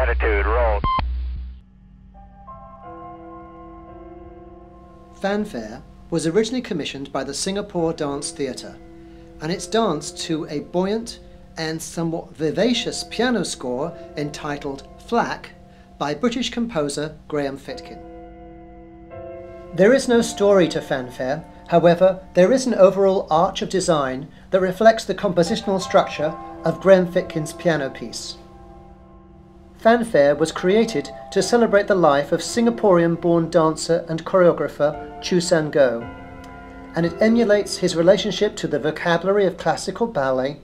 attitude, roll. Fanfare was originally commissioned by the Singapore Dance Theatre, and it's danced to a buoyant and somewhat vivacious piano score entitled Flack by British composer Graham Fitkin. There is no story to Fanfare, however, there is an overall arch of design that reflects the compositional structure of Graham Fitkin's piano piece. Fanfare was created to celebrate the life of Singaporean-born dancer and choreographer Chu San-go, and it emulates his relationship to the vocabulary of classical ballet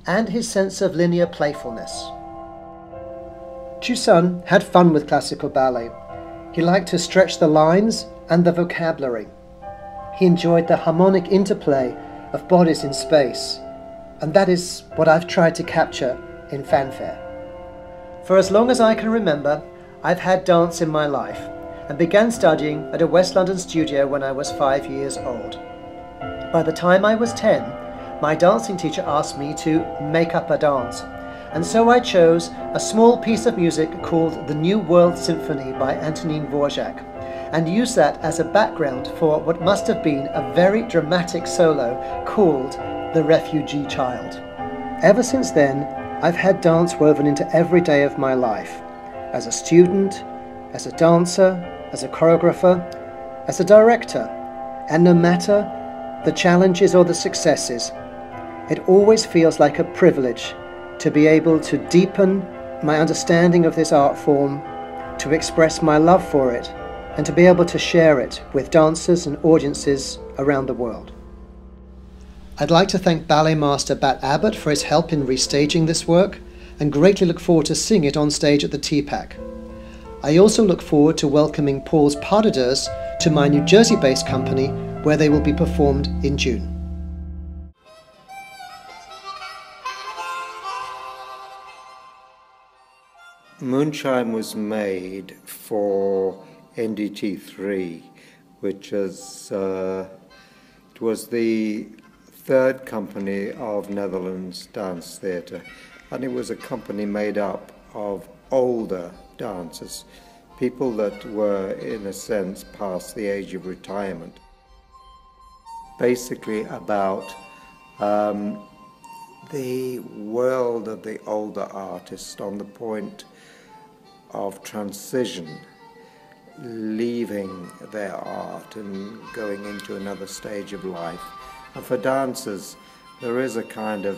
and his sense of linear playfulness. Chu San had fun with classical ballet. He liked to stretch the lines and the vocabulary. He enjoyed the harmonic interplay of bodies in space, and that is what I've tried to capture in Fanfare. For as long as I can remember, I've had dance in my life, and began studying at a West London studio when I was 5 years old. By the time I was 10, my dancing teacher asked me to make up a dance, and so I chose a small piece of music called The New World Symphony by Antonin Dvorak, and used that as a background for what must have been a very dramatic solo called The Refugee Child. Ever since then, I've had dance woven into every day of my life, as a student, as a dancer, as a choreographer, as a director, and no matter the challenges or the successes, it always feels like a privilege to be able to deepen my understanding of this art form, to express my love for it, and to be able to share it with dancers and audiences around the world. I'd like to thank ballet master Bat Abbott for his help in restaging this work, and greatly look forward to seeing it on stage at the TPAC. I also look forward to welcoming Paul's pas de deux to my New Jersey-based company, where they will be performed in June. Moonshine was made for NDT3, which is it was the third company of Netherlands Dance Theatre, and it was a company made up of older dancers, people that were in a sense past the age of retirement. Basically about the world of the older artists on the point of transition, leaving their art and going into another stage of life. And for dancers, there is a kind of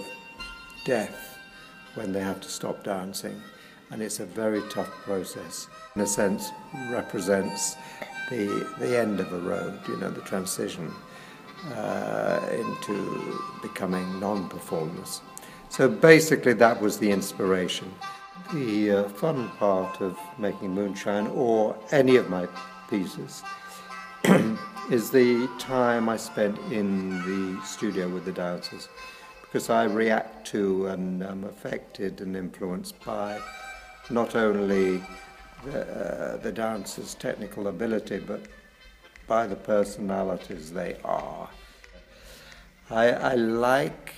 death when they have to stop dancing, and it's a very tough process. In a sense, represents the end of a road, you know, the transition into becoming non-performers. So basically that was the inspiration. The fun part of making Moonshine, or any of my pieces, is the time I spent in the studio with the dancers, because I react to and am affected and influenced by not only the dancers' technical ability, but by the personalities they are. I like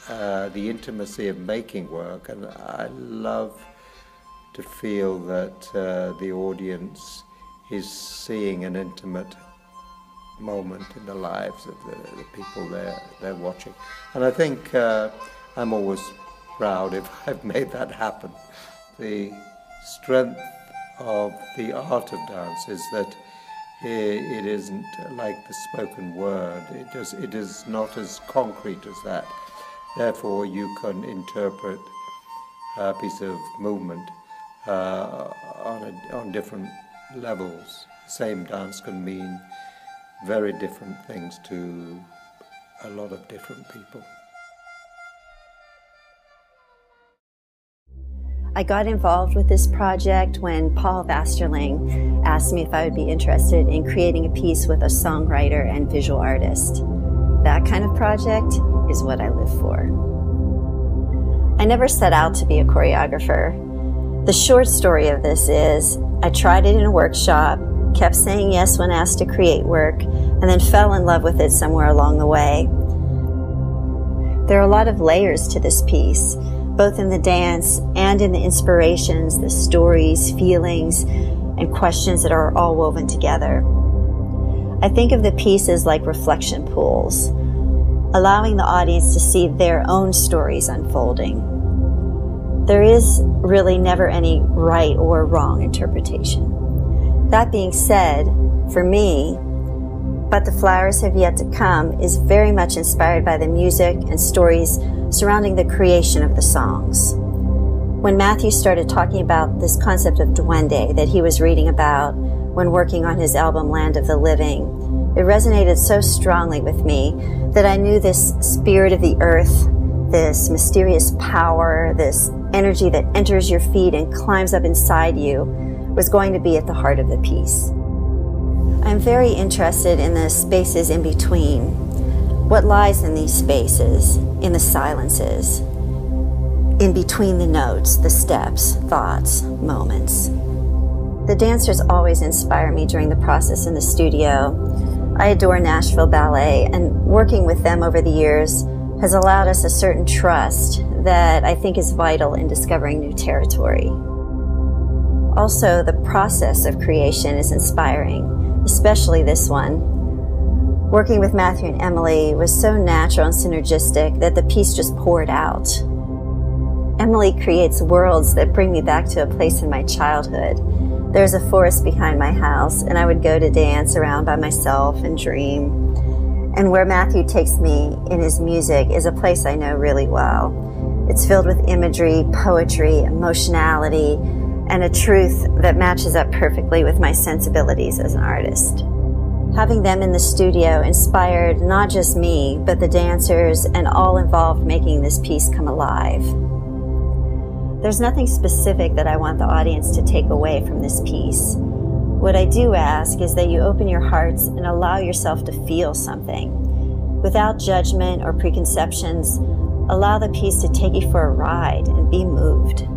the intimacy of making work, and I love to feel that the audience is seeing an intimate moment in the lives of the people they're watching. And I think I'm always proud if I've made that happen. The strength of the art of dance is that it isn't like the spoken word. It is not as concrete as that. Therefore, you can interpret a piece of movement on different levels. Same dance can mean very different things to a lot of different people. I got involved with this project when Paul Vasterling asked me if I would be interested in creating a piece with a songwriter and visual artist. That kind of project is what I live for. I never set out to be a choreographer. The short story of this is I tried it in a workshop, kept saying yes when asked to create work, and then fell in love with it somewhere along the way. There are a lot of layers to this piece, both in the dance and in the inspirations, the stories, feelings, and questions that are all woven together. I think of the pieces like reflection pools, allowing the audience to see their own stories unfolding. There is really never any right or wrong interpretation. That being said, for me, But the Flowers Have Yet to Come is very much inspired by the music and stories surrounding the creation of the songs. When Matthew started talking about this concept of duende that he was reading about when working on his album Land of the Living, it resonated so strongly with me that I knew this spirit of the earth, this mysterious power, this energy that enters your feet and climbs up inside you, was going to be at the heart of the piece. I'm very interested in the spaces in between. What lies in these spaces, in the silences, in between the notes, the steps, thoughts, moments. The dancers always inspire me during the process in the studio. I adore Nashville Ballet, and working with them over the years has allowed us a certain trust that I think is vital in discovering new territory. Also, the process of creation is inspiring, especially this one. Working with Matthew and Emily was so natural and synergistic that the piece just poured out. Emily creates worlds that bring me back to a place in my childhood. There's a forest behind my house, and I would go to dance around by myself and dream. And where Matthew takes me in his music is a place I know really well. It's filled with imagery, poetry, emotionality, and a truth that matches up perfectly with my sensibilities as an artist. Having them in the studio inspired not just me, but the dancers and all involved making this piece come alive. There's nothing specific that I want the audience to take away from this piece. What I do ask is that you open your hearts and allow yourself to feel something. Without judgment or preconceptions, allow the piece to take you for a ride and be moved.